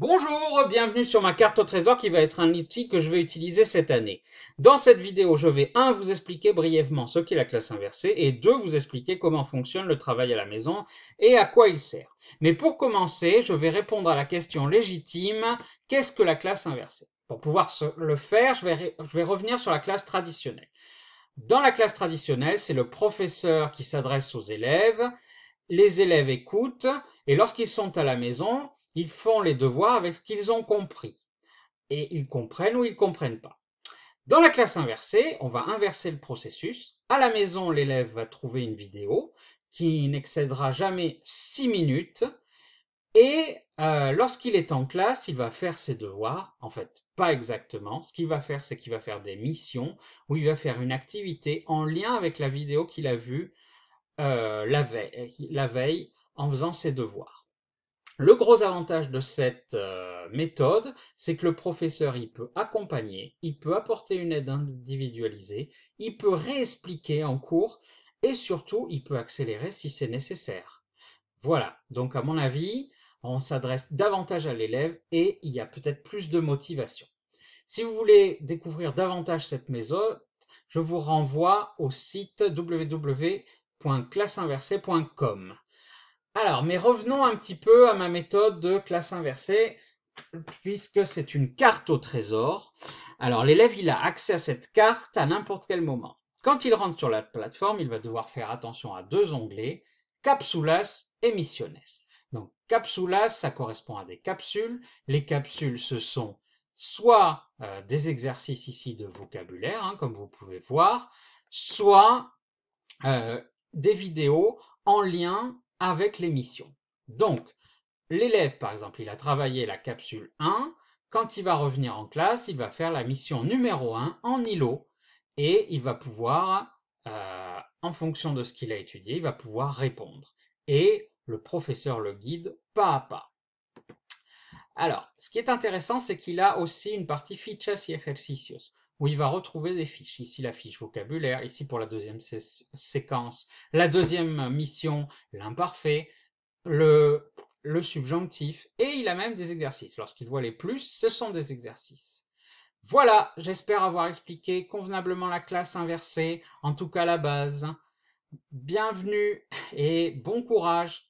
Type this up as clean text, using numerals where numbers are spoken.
Bonjour, bienvenue sur ma carte au trésor qui va être un outil que je vais utiliser cette année. Dans cette vidéo, je vais vous expliquer brièvement ce qu'est la classe inversée et 2, vous expliquer comment fonctionne le travail à la maison et à quoi il sert. Mais pour commencer, je vais répondre à la question légitime, qu'est-ce que la classe inversée? Pour pouvoir le faire, je vais revenir sur la classe traditionnelle. Dans la classe traditionnelle, c'est le professeur qui s'adresse aux élèves, les élèves écoutent et lorsqu'ils sont à la maison, ils font les devoirs avec ce qu'ils ont compris. Et ils comprennent ou ils ne comprennent pas. Dans la classe inversée, on va inverser le processus. À la maison, l'élève va trouver une vidéo qui n'excédera jamais 6 minutes. Et lorsqu'il est en classe, il va faire ses devoirs. En fait, pas exactement. Ce qu'il va faire, c'est qu'il va faire des missions où il va faire une activité en lien avec la vidéo qu'il a vue la veille en faisant ses devoirs. Le gros avantage de cette méthode, c'est que le professeur, il peut accompagner, il peut apporter une aide individualisée, il peut réexpliquer en cours et surtout, il peut accélérer si c'est nécessaire. Voilà, donc à mon avis, on s'adresse davantage à l'élève et il y a peut-être plus de motivation. Si vous voulez découvrir davantage cette méthode, je vous renvoie au site www.classeinversée.com. Alors, mais revenons un petit peu à ma méthode de classe inversée, puisque c'est une carte au trésor. Alors, l'élève, il a accès à cette carte à n'importe quel moment. Quand il rentre sur la plateforme, il va devoir faire attention à deux onglets, Capsulas et Misiones. Donc, Capsulas, ça correspond à des capsules. Les capsules, ce sont soit des exercices ici de vocabulaire, hein, comme vous pouvez voir, soit euh, des vidéos en lien avec l'émission. Donc, l'élève, par exemple, il a travaillé la capsule 1. Quand il va revenir en classe, il va faire la mission numéro 1 en îlot et il va pouvoir, en fonction de ce qu'il a étudié, il va pouvoir répondre. Et le professeur le guide pas à pas. Alors, ce qui est intéressant, c'est qu'il a aussi une partie fichas y ejercicios, où il va retrouver des fiches. Ici, la fiche vocabulaire, ici pour la deuxième séquence, la deuxième mission, l'imparfait, le subjonctif, et il a même des exercices. Lorsqu'il voit les plus, ce sont des exercices. Voilà, j'espère avoir expliqué convenablement la classe inversée, en tout cas la base. Bienvenue et bon courage.